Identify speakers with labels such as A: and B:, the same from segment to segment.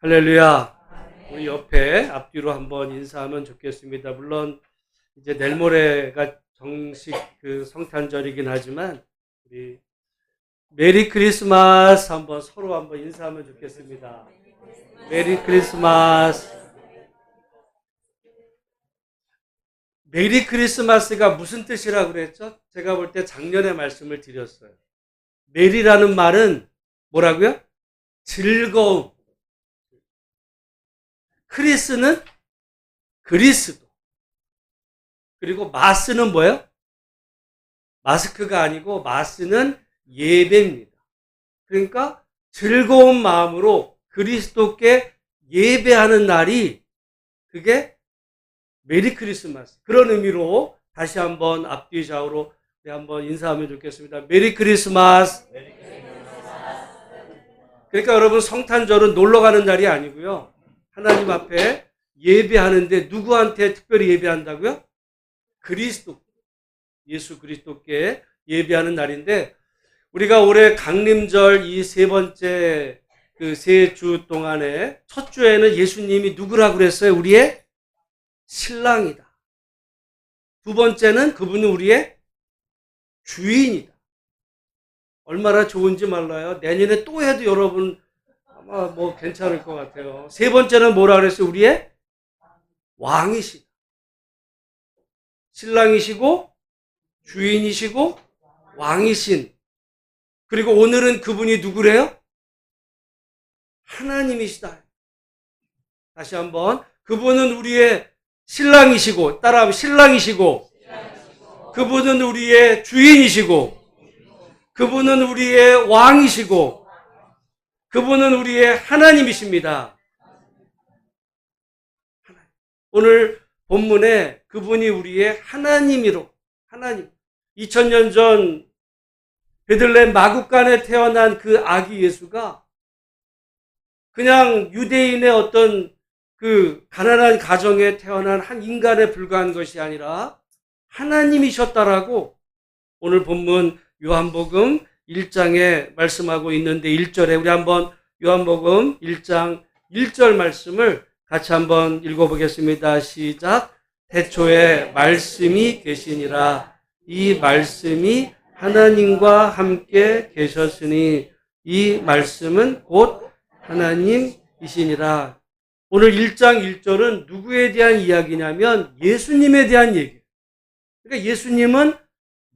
A: 할렐루야. 우리 옆에 앞뒤로 한번 인사하면 좋겠습니다. 물론 이제 내일 모레가 정식 그 성탄절이긴 하지만 우리 메리 크리스마스 한번 서로 한번 인사하면 좋겠습니다. 메리 크리스마스. 메리 크리스마스가 무슨 뜻이라고 그랬죠? 제가 볼 때 작년에 말씀을 드렸어요. 메리라는 말은 뭐라고요? 즐거움. 크리스는 그리스도. 그리고 마스는 뭐예요? 마스크가 아니고 마스는 예배입니다. 그러니까 즐거운 마음으로 그리스도께 예배하는 날이 그게 메리 크리스마스. 그런 의미로 다시 한번 앞뒤 좌우로 한번 인사하면 좋겠습니다. 메리 크리스마스. 그러니까 여러분 성탄절은 놀러 가는 날이 아니고요. 하나님 앞에 예배하는데 누구한테 특별히 예배한다고요? 그리스도, 예수 그리스도께 예배하는 날인데 우리가 올해 강림절 이 세 번째 그 세 주 동안에 첫 주에는 예수님이 누구라고 그랬어요? 우리의 신랑이다. 두 번째는 그분은 우리의 주인이다. 얼마나 좋은지 몰라요. 내년에 또 해도 여러분 아마 뭐 괜찮을 것 같아요. 세 번째는 뭐라 그랬어요? 우리의 왕이시다. 신랑이시고 주인이시고 왕이신. 그리고 오늘은 그분이 누구래요? 하나님이시다. 다시 한번 그분은 우리의 신랑이시고 따라하면 신랑이시고 그분은 우리의 주인이시고 그분은 우리의 왕이시고 그분은 우리의 하나님이십니다. 오늘 본문에 그분이 우리의 하나님이로 하나님 2000년 전 베들레헴 마구간에 태어난 그 아기 예수가 그냥 유대인의 어떤 그 가난한 가정에 태어난 한 인간에 불과한 것이 아니라 하나님이셨다라고 오늘 본문 요한복음 1장에 말씀하고 있는데 1절에 우리 한번 요한복음 1장 1절 말씀을 같이 한번 읽어보겠습니다. 시작. 태초에 말씀이 계시니라. 이 말씀이 하나님과 함께 계셨으니 이 말씀은 곧 하나님이시니라. 오늘 1장 1절은 누구에 대한 이야기냐면 예수님에 대한 얘기예요. 그러니까 예수님은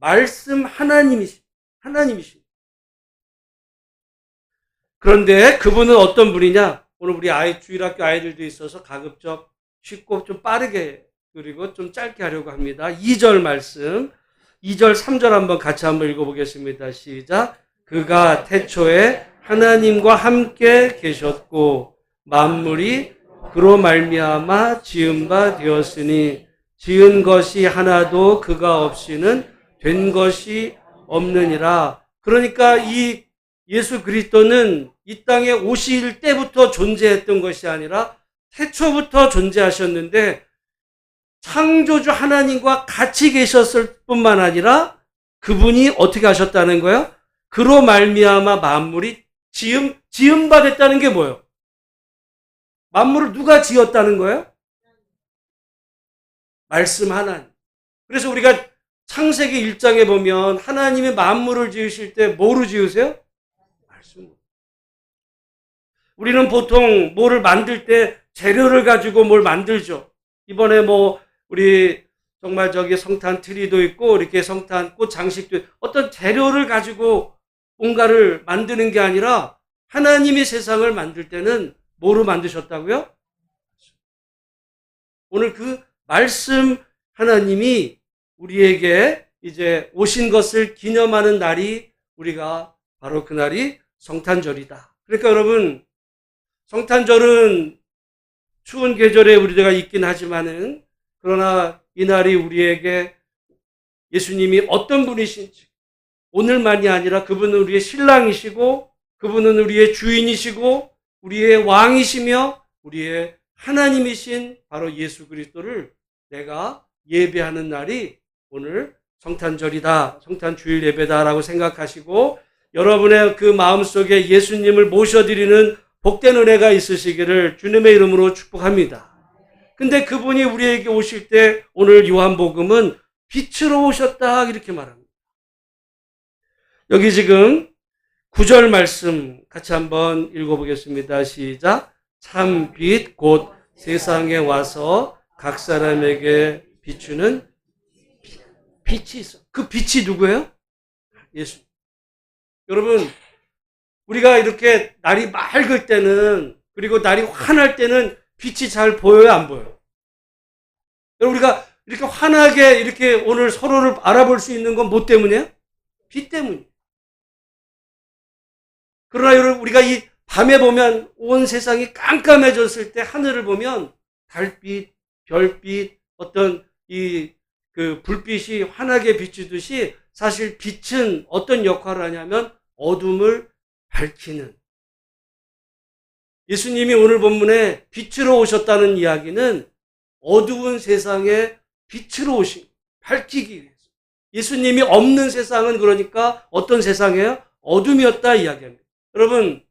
A: 말씀 하나님이십니다. 그런데 그분은 어떤 분이냐? 오늘 우리 주일학교 아이들도 있어서 가급적 쉽고 좀 빠르게 그리고 좀 짧게 하려고 합니다. 2절 말씀, 2절, 3절 한번 같이 한번 읽어보겠습니다. 시작. 그가 태초에 하나님과 함께 계셨고 만물이 그로 말미암아 지은 바 되었으니 지은 것이 하나도 그가 없이는 된 것이 없느니라. 그러니까 이 예수 그리스도는 이 땅에 오실 때부터 존재했던 것이 아니라 태초부터 존재하셨는데 창조주 하나님과 같이 계셨을 뿐만 아니라 그분이 어떻게 하셨다는 거예요? 그로 말미암아 만물이 지은 바 됐다는 게 뭐예요? 만물을 누가 지었다는 거예요? 말씀 하나님. 그래서 우리가 창세기 1장에 보면 하나님이 만물을 지으실 때 뭐로 지으세요? 말씀으로. 우리는 보통 뭐를 만들 때 재료를 가지고 뭘 만들죠. 이번에 뭐 우리 정말 저기 성탄 트리도 있고 이렇게 성탄 꽃 장식도 있고 어떤 재료를 가지고 뭔가를 만드는 게 아니라 하나님이 세상을 만들 때는 뭐로 만드셨다고요? 오늘 그 말씀 하나님이 우리에게 이제 오신 것을 기념하는 날이 우리가 바로 그날이 성탄절이다. 그러니까 여러분 성탄절은 추운 계절에 우리가 있긴 하지만은 그러나 이날이 우리에게 예수님이 어떤 분이신지 오늘만이 아니라 그분은 우리의 신랑이시고 그분은 우리의 주인이시고 우리의 왕이시며 우리의 하나님이신 바로 예수 그리스도를 내가 예배하는 날이 오늘 성탄절이다. 성탄주일 예배다라고 생각하시고 여러분의 그 마음속에 예수님을 모셔드리는 복된 은혜가 있으시기를 주님의 이름으로 축복합니다. 근데 그분이 우리에게 오실 때 오늘 요한복음은 빛으로 오셨다 이렇게 말합니다. 여기 지금 9절 말씀 같이 한번 읽어보겠습니다. 시작. 참 빛 곧 세상에 와서 각 사람에게 비추는 빛이 있어. 그 빛이 누구예요? 예수. 여러분, 우리가 이렇게 날이 맑을 때는, 그리고 날이 환할 때는 빛이 잘 보여요, 안 보여요? 여러분, 우리가 이렇게 환하게 이렇게 오늘 서로를 알아볼 수 있는 건 뭐 때문이에요? 빛 때문이에요. 그러나 여러분, 우리가 이 밤에 보면 온 세상이 깜깜해졌을 때 하늘을 보면 달빛, 별빛, 어떤 그 불빛이 환하게 비추듯이 사실 빛은 어떤 역할을 하냐면 어둠을 밝히는. 예수님이 오늘 본문에 빛으로 오셨다는 이야기는 어두운 세상에 빛으로 오신, 밝히기 위해서. 예수님이 없는 세상은 그러니까 어떤 세상이에요? 어둠이었다 이야기합니다. 여러분,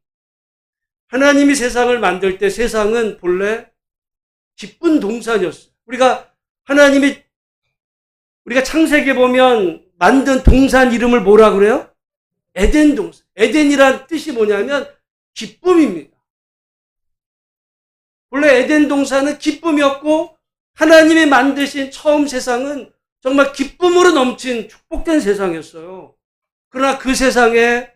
A: 하나님이 세상을 만들 때 세상은 본래 기쁜 동산이었어요. 우리가 창세기에 보면 만든 동산 이름을 뭐라 그래요? 에덴 동산. 에덴이란 뜻이 뭐냐면 기쁨입니다. 원래 에덴 동산은 기쁨이었고 하나님이 만드신 처음 세상은 정말 기쁨으로 넘친 축복된 세상이었어요. 그러나 그 세상에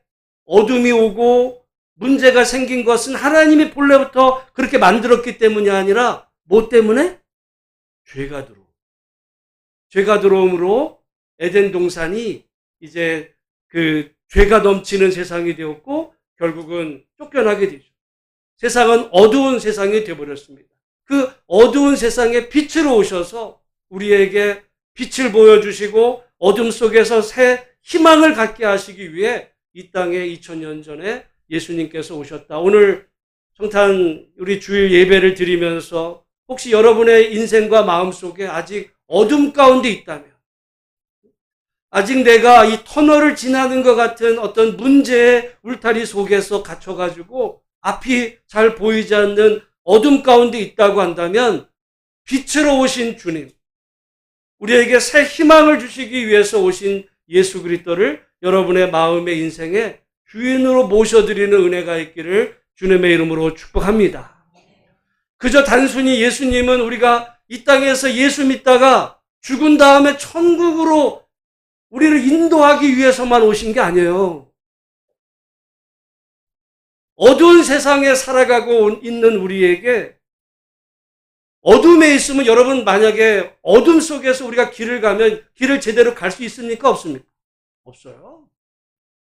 A: 어둠이 오고 문제가 생긴 것은 하나님이 본래부터 그렇게 만들었기 때문이 아니라 뭐 때문에? 죄가 들어옴으로 에덴 동산이 이제 그 죄가 넘치는 세상이 되었고 결국은 쫓겨나게 되죠. 세상은 어두운 세상이 되어버렸습니다. 그 어두운 세상에 빛으로 오셔서 우리에게 빛을 보여주시고 어둠 속에서 새 희망을 갖게 하시기 위해 이 땅에 2000년 전에 예수님께서 오셨다. 오늘 성탄 우리 주일 예배를 드리면서 혹시 여러분의 인생과 마음 속에 아직 어둠 가운데 있다면, 아직 내가 이 터널을 지나는 것 같은 어떤 문제의 울타리 속에서 갇혀가지고 앞이 잘 보이지 않는 어둠 가운데 있다고 한다면 빛으로 오신 주님, 우리에게 새 희망을 주시기 위해서 오신 예수 그리스도를 여러분의 마음의 인생에 주인으로 모셔드리는 은혜가 있기를 주님의 이름으로 축복합니다. 그저 단순히 예수님은 우리가 이 땅에서 예수 믿다가 죽은 다음에 천국으로 우리를 인도하기 위해서만 오신 게 아니에요. 어두운 세상에 살아가고 있는 우리에게, 어둠에 있으면 여러분 만약에 어둠 속에서 우리가 길을 가면 길을 제대로 갈 수 있습니까? 없습니까? 없어요.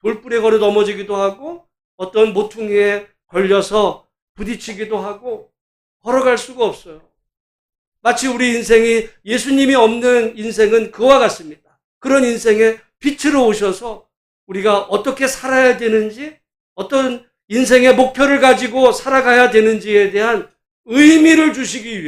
A: 돌불에 걸어 넘어지기도 하고 어떤 모퉁이에 걸려서 부딪히기도 하고 걸어갈 수가 없어요. 마치 우리 인생이 예수님이 없는 인생은 그와 같습니다. 그런 인생에 빛으로 오셔서 우리가 어떻게 살아야 되는지, 어떤 인생의 목표를 가지고 살아가야 되는지에 대한 의미를 주시기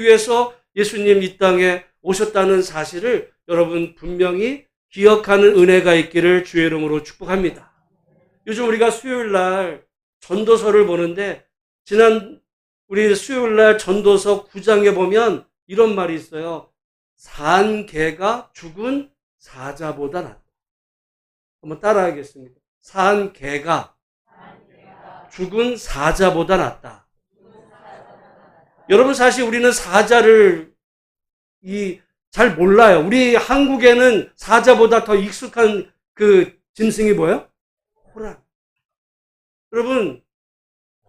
A: 위해서 예수님 이 땅에 오셨다는 사실을 여러분 분명히 기억하는 은혜가 있기를 주의 이름으로 축복합니다. 요즘 우리가 수요일 날 전도서를 보는데 지난 우리 수요일 날 전도서 9장에 보면 이런 말이 있어요. 산 개가 죽은 사자보다 낫다. 한번 따라하겠습니다. 산 개가 죽은 사자보다 낫다. 여러분 사실 우리는 사자를 잘 몰라요. 우리 한국에는 사자보다 더 익숙한 그 짐승이 뭐예요? 호랑이. 여러분,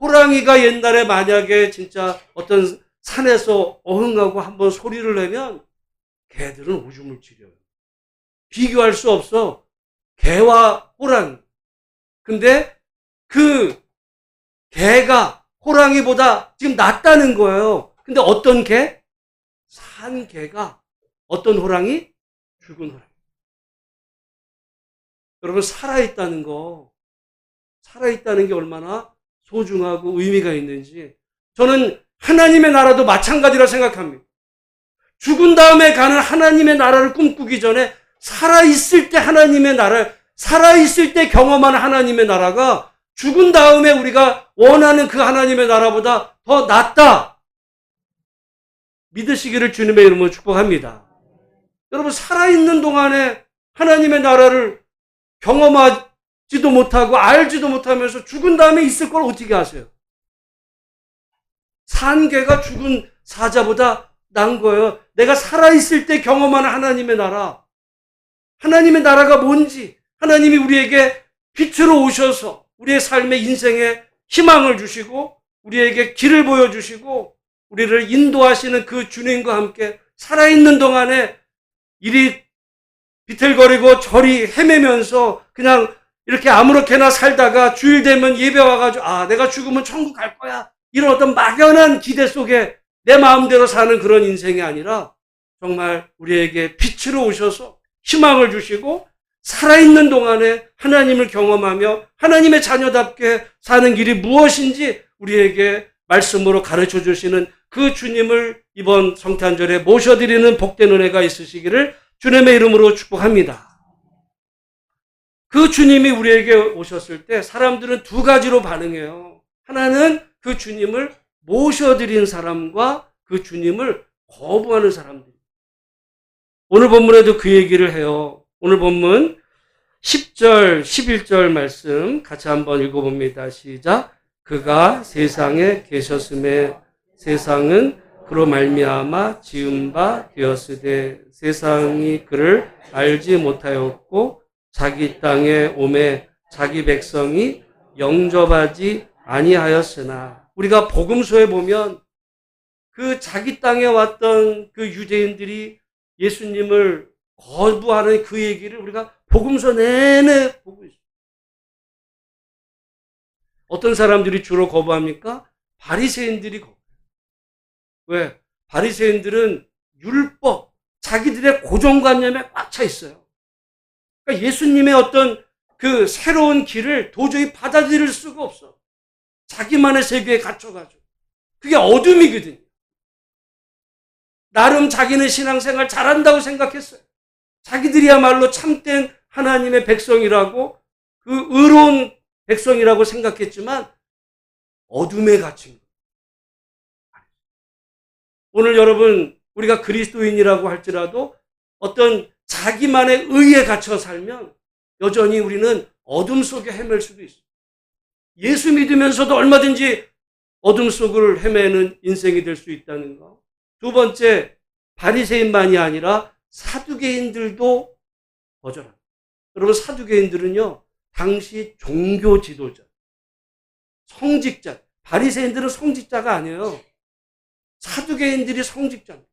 A: 호랑이가 옛날에 만약에 진짜 어떤 산에서 어흥하고 한번 소리를 내면 개들은 오줌을 지려요. 비교할 수 없어. 개와 호랑이. 근데 그 개가 호랑이보다 지금 낫다는 거예요. 근데 어떤 개? 산 개가. 어떤 호랑이? 죽은 호랑이. 여러분, 살아있다는 게 얼마나 소중하고 의미가 있는지 저는 하나님의 나라도 마찬가지라 생각합니다. 죽은 다음에 가는 하나님의 나라를 꿈꾸기 전에 살아있을 때 하나님의 나라를, 살아있을 때 경험하는 하나님의 나라가 죽은 다음에 우리가 원하는 그 하나님의 나라보다 더 낫다. 믿으시기를 주님의 이름으로 축복합니다. 여러분, 살아있는 동안에 하나님의 나라를 경험하지도 못하고 알지도 못하면서 죽은 다음에 있을 걸 어떻게 아세요? 산 개가 죽은 사자보다 나은 거예요. 내가 살아있을 때 경험하는 하나님의 나라. 하나님의 나라가 뭔지, 하나님이 우리에게 빛으로 오셔서 우리의 삶의 인생에 희망을 주시고 우리에게 길을 보여주시고 우리를 인도하시는 그 주님과 함께 살아있는 동안에 이리 비틀거리고 저리 헤매면서 그냥 이렇게 아무렇게나 살다가 주일 되면 예배 와가지고 내가 죽으면 천국 갈 거야. 이런 어떤 막연한 기대 속에 내 마음대로 사는 그런 인생이 아니라 정말 우리에게 빛으로 오셔서 희망을 주시고 살아있는 동안에 하나님을 경험하며 하나님의 자녀답게 사는 길이 무엇인지 우리에게 말씀으로 가르쳐 주시는 그 주님을 이번 성탄절에 모셔드리는 복된 은혜가 있으시기를 주님의 이름으로 축복합니다. 그 주님이 우리에게 오셨을 때 사람들은 두 가지로 반응해요. 하나는 그 주님을 모셔드린 사람과 그 주님을 거부하는 사람들. 오늘 본문에도 그 얘기를 해요. 오늘 본문 10절, 11절 말씀 같이 한번 읽어봅니다. 시작. 그가 세상에 계셨음에 세상은 그로 말미암아 지은 바 되었으되 세상이 그를 알지 못하였고 자기 땅에 오매 자기 백성이 영접하지 아니하였으나 우리가 복음서에 보면 그 자기 땅에 왔던 그 유대인들이 예수님을 거부하는 그 얘기를 우리가 복음서 내내 보고 있어요. 어떤 사람들이 주로 거부합니까? 바리새인들이 거부해요. 왜? 바리새인들은 율법, 자기들의 고정관념에 꽉 차 있어요. 그러니까 예수님의 어떤 그 새로운 길을 도저히 받아들일 수가 없어. 자기만의 세계에 갇혀가지고. 그게 어둠이거든요. 나름 자기는 신앙생활 잘한다고 생각했어요. 자기들이야말로 참된 하나님의 백성이라고 그 의로운 백성이라고 생각했지만 어둠에 갇힌 거예요. 오늘 여러분 우리가 그리스도인이라고 할지라도 어떤 자기만의 의에 갇혀 살면 여전히 우리는 어둠 속에 헤맬 수도 있어요. 예수 믿으면서도 얼마든지 어둠 속을 헤매는 인생이 될 수 있다는 거. 두 번째, 바리새인만이 아니라 사두개인들도 거절합니다. 여러분, 사두개인들은요, 당시 종교 지도자, 성직자, 바리새인들은 성직자가 아니에요. 사두개인들이 성직자입니다.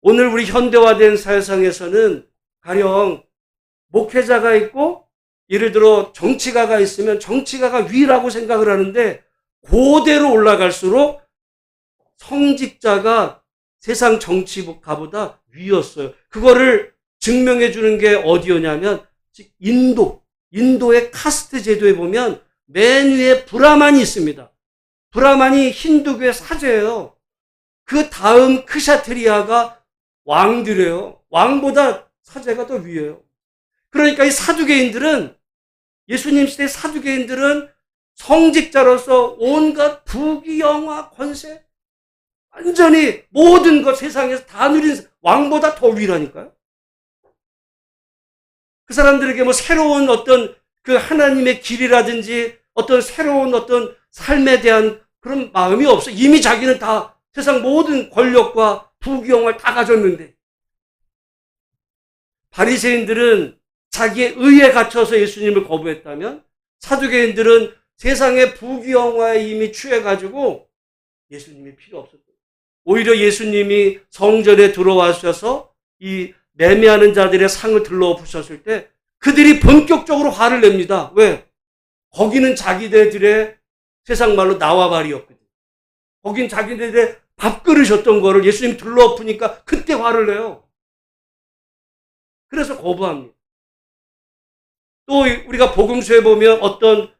A: 오늘 우리 현대화된 사회상에서는 가령 목회자가 있고 예를 들어 정치가가 있으면 정치가가 위라고 생각을 하는데 고대로 올라갈수록 성직자가 세상 정치가보다 위였어요. 그거를 증명해 주는 게 어디였냐면 인도의 카스트 제도에 보면 맨 위에 브라만이 있습니다. 브라만이 힌두교의 사제예요. 그 다음 크샤트리아가 왕들이에요. 왕보다 사제가 더 위에요. 그러니까 이 사두개인들은 예수님 시대 사두개인들은 성직자로서 온갖 부귀영화 권세 완전히 모든 것 세상에서 다 누린 왕보다 더 위라니까요. 그 사람들에게 뭐 새로운 어떤 그 하나님의 길이라든지 어떤 새로운 어떤 삶에 대한 그런 마음이 없어. 이미 자기는 다 세상 모든 권력과 부귀영화를 다 가졌는데 바리새인들은 자기의 의에 갇혀서 예수님을 거부했다면 사두개인들은 세상의 부귀영화에 이미 취해가지고 예수님이 필요 없었어요. 오히려 예수님이 성전에 들어와셔서 이 매매하는 자들의 상을 들러부셨을 때 그들이 본격적으로 화를 냅니다. 왜? 거기는 자기네들의 세상 말로 나와바리였거든요. 거긴 자기네들의 밥그릇이었던 거를 예수님이 들러엎으니까 그때 화를 내요. 그래서 거부합니다. 또 우리가 복음서에 보면 어떤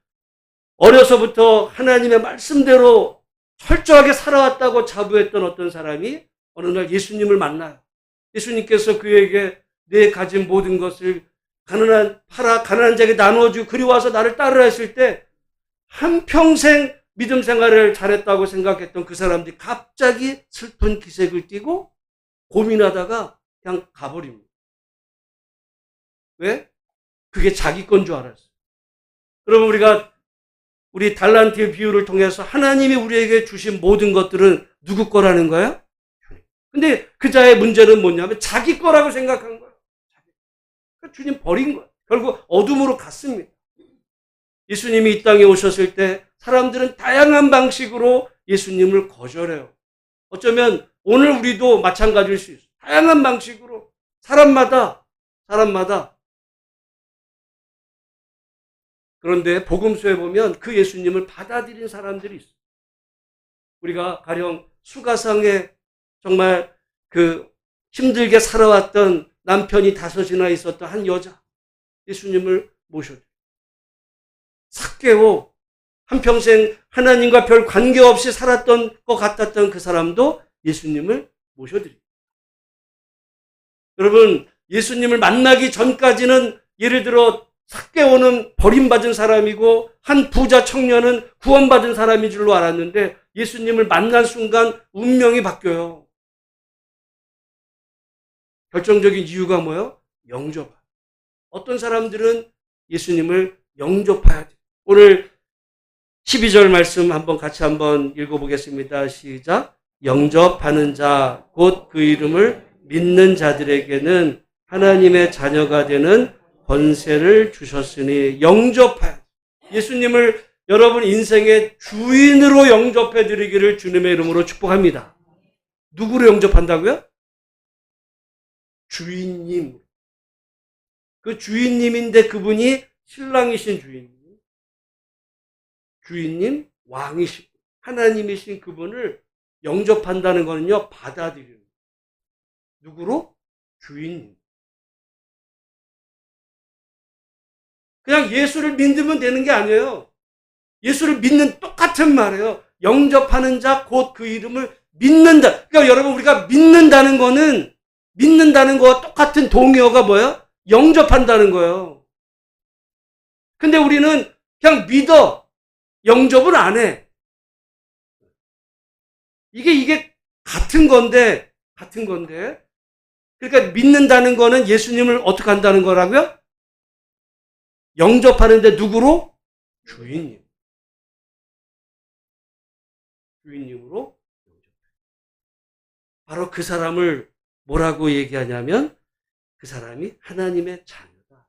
A: 어려서부터 하나님의 말씀대로 철저하게 살아왔다고 자부했던 어떤 사람이 어느 날 예수님을 만나요. 예수님께서 그에게 내 가진 모든 것을 가난한 자에게 나누어주고 그리 와서 나를 따르라 했을 때 한평생 믿음 생활을 잘했다고 생각했던 그 사람들이 갑자기 슬픈 기색을 띠고 고민하다가 그냥 가버립니다. 왜? 그게 자기 건 줄 알았어요. 여러분, 우리 달란트의 비유를 통해서 하나님이 우리에게 주신 모든 것들은 누구 거라는 거예요? 근데 그 자의 문제는 뭐냐면 자기 거라고 생각한 거예요. 그러니까 주님 버린 거예요. 결국 어둠으로 갔습니다. 예수님이 이 땅에 오셨을 때 사람들은 다양한 방식으로 예수님을 거절해요. 어쩌면 오늘 우리도 마찬가지일 수 있어요. 다양한 방식으로 사람마다 그런데 복음서에 보면 그 예수님을 받아들인 사람들이 있어요. 우리가 가령 수가상에 정말 그 힘들게 살아왔던 남편이 5이나 있었던 한 여자, 예수님을 모셔드려요. 삭개오, 한평생 하나님과 별 관계없이 살았던 것 같았던 그 사람도 예수님을 모셔드려요. 여러분, 예수님을 만나기 전까지는 예를 들어 삭개오는 버림받은 사람이고 한 부자 청년은 구원받은 사람인 줄로 알았는데 예수님을 만난 순간 운명이 바뀌어요. 결정적인 이유가 뭐예요? 영접. 어떤 사람들은 예수님을 영접해야 돼요. 오늘 12절 말씀 같이 한번 읽어보겠습니다. 시작. 영접하는 자, 곧 그 이름을 믿는 자들에게는 하나님의 자녀가 되는 권세를 주셨으니 영접해야 돼요. 예수님을 여러분 인생의 주인으로 영접해 드리기를 주님의 이름으로 축복합니다. 누구를 영접한다고요? 주인님. 그 주인님인데 그분이 신랑이신 주인님, 왕이신 하나님이신 그분을 영접한다는 거는요, 받아들이는 거예요. 누구로? 주인님. 그냥 예수를 믿으면 되는 게 아니에요. 예수를 믿는 똑같은 말이에요. 영접하는 자, 곧 그 이름을 믿는다. 그러니까 여러분, 우리가 믿는다는 거와 똑같은 동의어가 뭐예요? 영접한다는 거예요. 근데 우리는 그냥 믿어. 영접을 안 해. 이게 같은 건데. 그러니까 믿는다는 거는 예수님을 어떻게 한다는 거라고요? 영접하는데 누구로? 주인님으로 영접해요. 바로 그 사람을 뭐라고 얘기하냐면 그 사람이 하나님의 자녀다.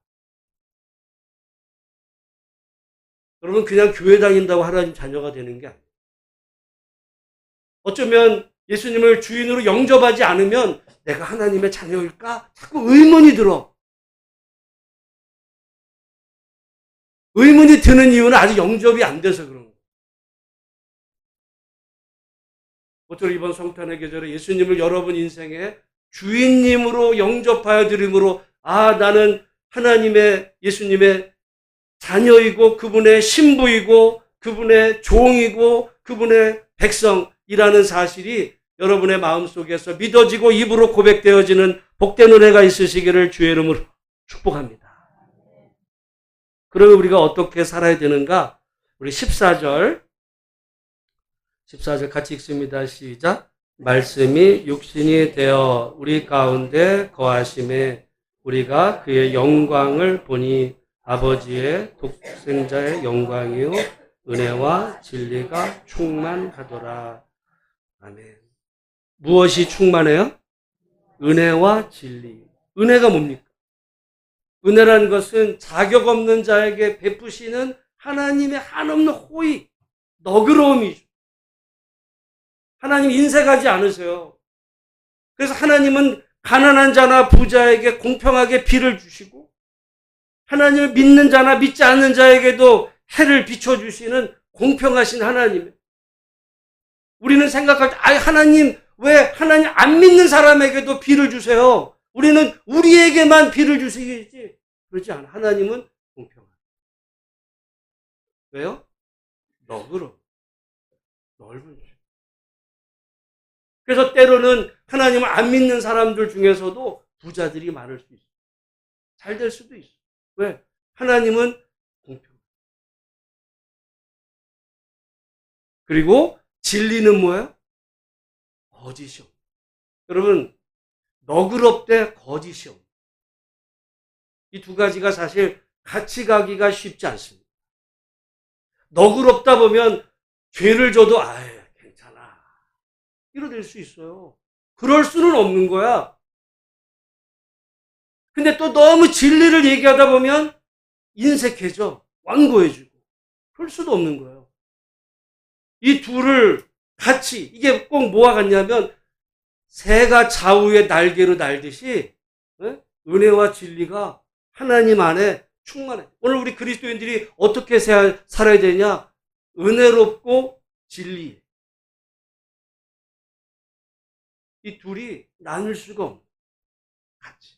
A: 여러분, 그냥 교회 다닌다고 하나님 자녀가 되는 게 아니에요. 어쩌면 예수님을 주인으로 영접하지 않으면 내가 하나님의 자녀일까? 자꾸 의문이 들어. 의문이 드는 이유는 아직 영접이 안 돼서 그런 거예요. 모쪼록 이번 성탄의 계절에 예수님을 여러분 인생에 주인님으로 영접하여 드림으로 나는 하나님의 예수님의 자녀이고 그분의 신부이고 그분의 종이고 그분의 백성이라는 사실이 여러분의 마음속에서 믿어지고 입으로 고백되어지는 복된 은혜가 있으시기를 주의 이름으로 축복합니다. 그러면 우리가 어떻게 살아야 되는가? 우리 14절 같이 읽습니다. 시작. 말씀이 육신이 되어 우리 가운데 거하심에 우리가 그의 영광을 보니 아버지의 독생자의 영광이요 은혜와 진리가 충만하더라. 아멘. 무엇이 충만해요? 은혜와 진리. 은혜가 뭡니까? 은혜라는 것은 자격 없는 자에게 베푸시는 하나님의 한없는 호의, 너그러움이죠. 하나님 인색하지 않으세요. 그래서 하나님은 가난한 자나 부자에게 공평하게 비를 주시고 하나님을 믿는 자나 믿지 않는 자에게도 해를 비춰주시는 공평하신 하나님. 우리는 생각할 때 하나님 왜 하나님 안 믿는 사람에게도 비를 주세요? 우리는 우리에게만 비를 주시겠지. 그렇지 않아. 하나님은 공평하다. 왜요? 너그러워. 넓은 줄. 그래서 때로는 하나님을 안 믿는 사람들 중에서도 부자들이 많을 수 있어요. 잘 될 수도 있어. 왜? 하나님은 공평. 그리고 진리는 뭐예요? 거짓이요. 여러분, 너그럽되 거짓이요. 이 두 가지가 사실 같이 가기가 쉽지 않습니다. 너그럽다 보면 죄를 져도 괜찮아. 이러될 수 있어요. 그럴 수는 없는 거야. 근데 또 너무 진리를 얘기하다 보면 인색해져. 완고해지고. 그럴 수도 없는 거예요. 이 둘을 같이, 이게 꼭 뭐와 같냐면 새가 좌우의 날개로 날듯이 은혜와 진리가 하나님 안에 충만해. 오늘 우리 그리스도인들이 어떻게 살아야 되냐? 은혜롭고 진리. 이 둘이 나눌 수가 없는 같이.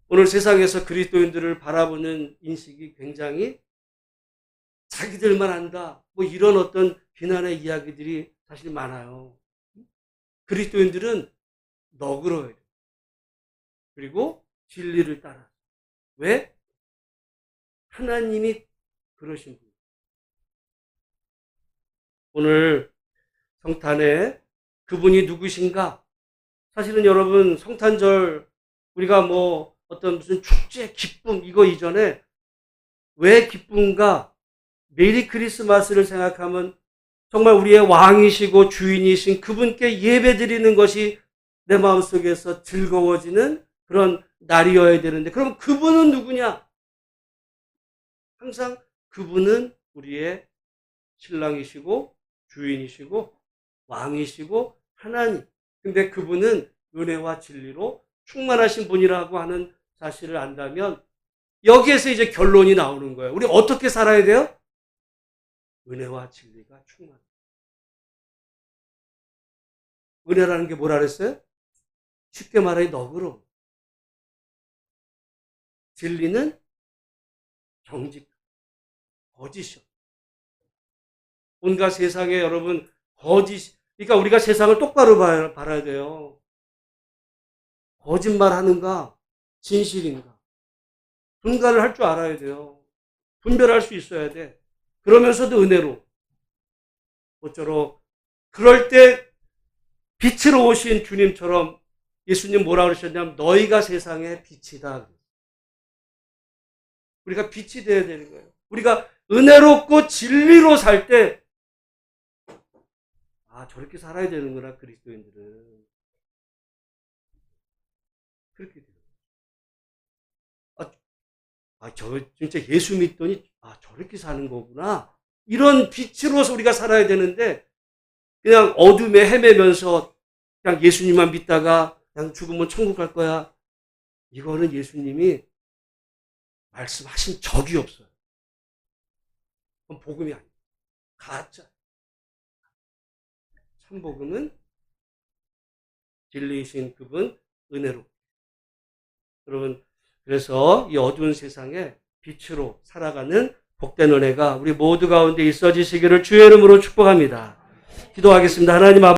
A: 오늘 세상에서 그리스도인들을 바라보는 인식이 굉장히 자기들만 안다. 뭐 이런 어떤 비난의 이야기들이 사실 많아요. 그리스도인들은 너그러워야 돼. 그리고 진리를 따라. 왜? 하나님이 그러신 분. 오늘 성탄에 그분이 누구신가? 사실은 여러분 성탄절 우리가 뭐 어떤 무슨 축제, 기쁨 이거 이전에 왜 기쁨과 메리 크리스마스를 생각하면 정말 우리의 왕이시고 주인이신 그분께 예배드리는 것이 내 마음속에서 즐거워지는 그런 날이어야 되는데 그럼 그분은 누구냐? 항상 그분은 우리의 신랑이시고 주인이시고 왕이시고 하나님. 근데 그분은 은혜와 진리로 충만하신 분이라고 하는 사실을 안다면 여기에서 이제 결론이 나오는 거예요. 우리 어떻게 살아야 돼요? 은혜와 진리가 충만. 은혜라는 게 뭐라 그랬어요? 쉽게 말해 너그러움. 진리는 정직, 거짓이요. 온갖 세상에 여러분 거짓, 그러니까 우리가 세상을 똑바로 바라야 돼요. 거짓말하는가, 진실인가. 분간을 할 줄 알아야 돼요. 분별할 수 있어야 돼. 그러면서도 은혜로. 모쪼록 그럴 때 빛으로 오신 주님처럼 예수님 뭐라 그러셨냐면 너희가 세상의 빛이다. 우리가 빛이 되어야 되는 거예요. 우리가 은혜롭고 진리로 살 때 저렇게 살아야 되는구나 그리스도인들은. 그렇게 돼요. 저 진짜 예수 믿더니 저렇게 사는 거구나. 이런 빛으로서 우리가 살아야 되는데 그냥 어둠에 헤매면서 그냥 예수님만 믿다가 그냥 죽으면 천국 갈 거야. 이거는 예수님이 말씀하신 적이 없어요. 그건 복음이 아니에요. 가짜. 참복음은 진리이신 그분 은혜로. 여러분 그래서 이 어두운 세상에 빛으로 살아가는 복된 은혜가 우리 모두 가운데 있어지시기를 주의 이름으로 축복합니다. 기도하겠습니다. 하나님 아버지